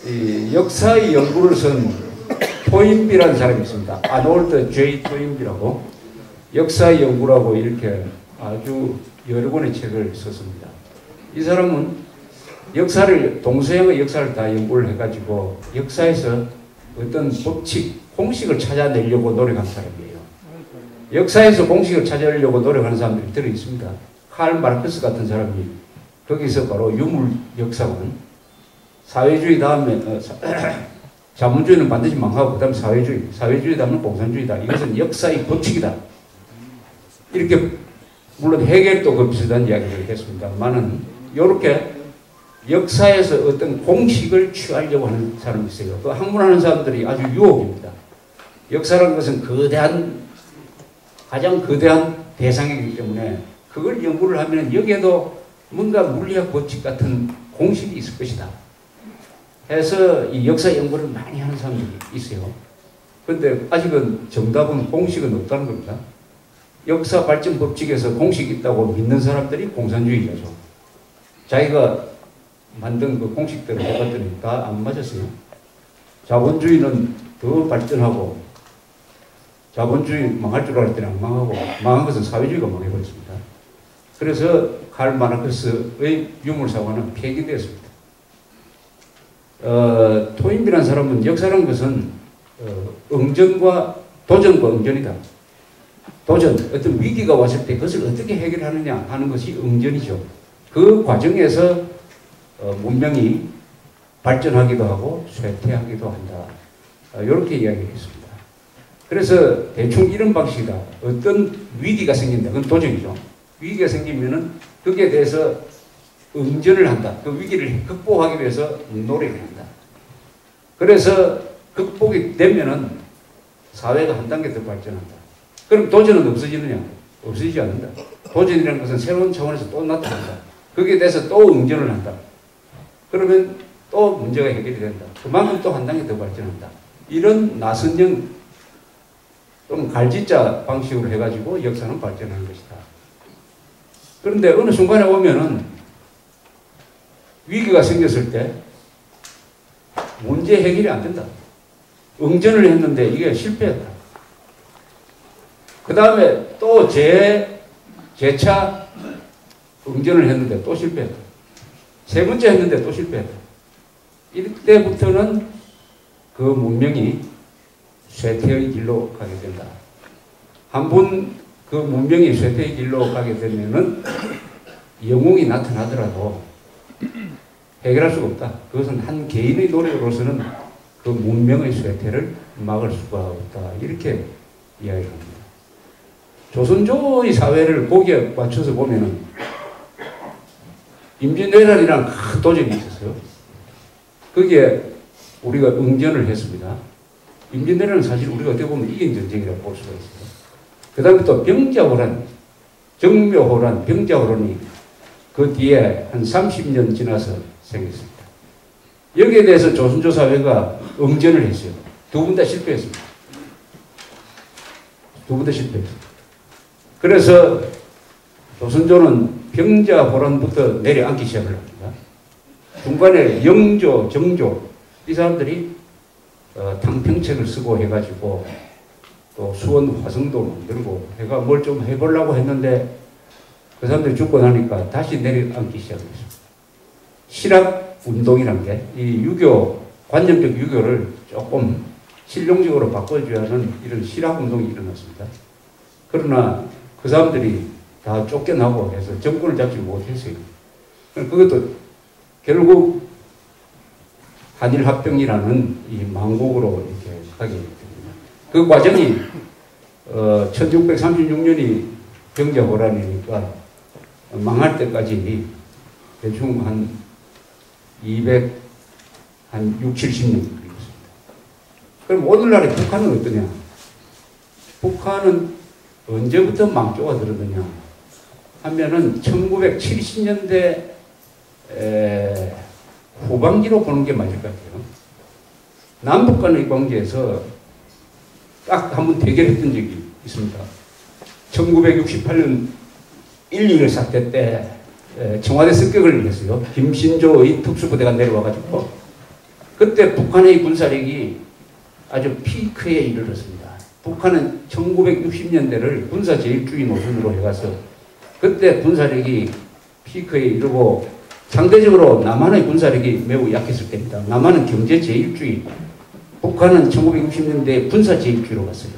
이 역사의 연구를 쓴 토인비라는 사람이 있습니다. 아놀드 J. 토인비라고 역사의 연구라고 이렇게 아주 여러 권의 책을 썼습니다. 이 사람은 역사를 동서양의 역사를 다 연구를 해가지고 역사에서 어떤 법칙, 공식을 찾아내려고 노력한 사람이에요. 역사에서 공식을 찾아내려고 노력하는 사람들이 들어 있습니다. 칼 마르크스 같은 사람이 거기서 바로 유물 역사관, 사회주의 다음에 자본주의는 반드시 망하고 그 다음에 사회주의 다음에 공산주의다. 이것은 역사의 법칙이다. 이렇게 물론 해결도 그 비슷한 이야기를 했습니다만은 이렇게 역사에서 어떤 공식을 취하려고 하는 사람이 있어요. 그 학문하는 사람들이 아주 유혹입니다. 역사라는 것은 가장 거대한 대상이기 때문에 그걸 연구를 하면 여기에도 뭔가 물리학 법칙 같은 공식이 있을 것이다. 해서 이 역사 연구를 많이 하는 사람들이 있어요. 그런데 아직은 정답은 공식은 없다는 겁니다. 역사 발전 법칙에서 공식이 있다고 믿는 사람들이 공산주의자죠. 자기가 만든 그 공식대로 해봤더니 다 안 맞았어요. 자본주의는 더 발전하고 자본주의 망할 줄 알았더니 안 망하고 망한 것은 사회주의가 망해버렸습니다. 그래서 칼 마르크스의 유물사관은 폐기되었습니다. 토인비라는 사람은 역사라는 것은 응전과 도전과 응전이다. 도전, 어떤 위기가 왔을 때 그것을 어떻게 해결하느냐 하는 것이 응전이죠. 그 과정에서 문명이 발전하기도 하고 쇠퇴하기도 한다. 이렇게 이야기했습니다. 그래서 대충 이런 방식이다. 어떤 위기가 생긴다. 그건 도전이죠. 위기가 생기면은 거기에 대해서 응전을 한다. 그 위기를 극복하기 위해서 노력을 한다. 그래서 극복이 되면은 사회가 한 단계 더 발전한다. 그럼 도전은 없어지느냐? 없어지지 않는다. 도전이라는 것은 새로운 차원에서 또 나타난다. 거기에 대해서 또 응전을 한다. 그러면 또 문제가 해결이 된다. 그만큼 또 한 단계 더 발전한다. 이런 나선형 또는 갈지자 방식으로 해가지고 역사는 발전하는 것이다. 그런데 어느 순간에 오면은 위기가 생겼을 때 문제 해결이 안 된다. 응전을 했는데 이게 실패했다. 그 다음에 또 재차 응전을 했는데 또 실패했다. 세 번째 했는데 또 실패했다. 이때부터는 그 문명이 쇠퇴의 길로 가게 된다. 한 번 그 문명이 쇠퇴의 길로 가게 되면은 영웅이 나타나더라도 해결할 수가 없다. 그것은 한 개인의 노력으로서는 그 문명의 쇠퇴를 막을 수가 없다. 이렇게 이야기합니다. 조선조의 사회를 거기에 맞춰서 보면은 임진왜란이라는 큰 도전이 있었어요. 거기에 우리가 응전을 했습니다. 임진왜란은 사실 우리가 어떻게 보면 이긴 전쟁이라고 볼 수가 있어요. 그 다음에 또 병자호란, 정묘호란, 병자호란이 그 뒤에 한 30년 지나서 생겼습니다. 여기에 대해서 조선조 사회가 응전을 했어요. 두 분 다 실패했습니다. 두 분 다 실패했습니다. 그래서 조선조는 병자호란부터 내려앉기 시작을 합니다. 중간에 영조, 정조 이 사람들이 탕평책을 쓰고 해가지고 또 수원 화성도 만들고 해가 뭘 좀 해보려고 했는데 그 사람들이 죽고 나니까 다시 내려앉기 시작했습니다. 실학운동이란 게 이 유교, 관념적 유교를 조금 실용적으로 바꿔줘야 하는 이런 실학운동이 일어났습니다. 그러나 그 사람들이 다 쫓겨나고 해서 정권을 잡지 못했어요. 그것도 결국 한일합병이라는 이 망국으로 이렇게 가게 됩니다. 그 과정이 1636년이 병자호란이니까 망할 때까지 대충 한 200, 한 6, 70년 걸렸습니다. 그럼 오늘날의 북한은 어떠냐? 북한은 언제부터 망조가 들었느냐 하면은 1970년대 후반기로 보는 게 맞을 것 같아요. 남북 간의 관계에서 딱 한 번 대결했던 적이 있습니다. 1968년 1.6.1 사태 때 청와대 습격을 했어요. 김신조의 특수부대가 내려와가지고 그때 북한의 군사력이 아주 피크에 이르렀습니다. 북한은 1960년대를 군사제일주의 노선으로 해가서 그때 군사력이 피크에 이르고 상대적으로 남한의 군사력이 매우 약했을 때입니다. 남한은 경제제일주의, 북한은 1960년대 군사제일주의로 갔어요.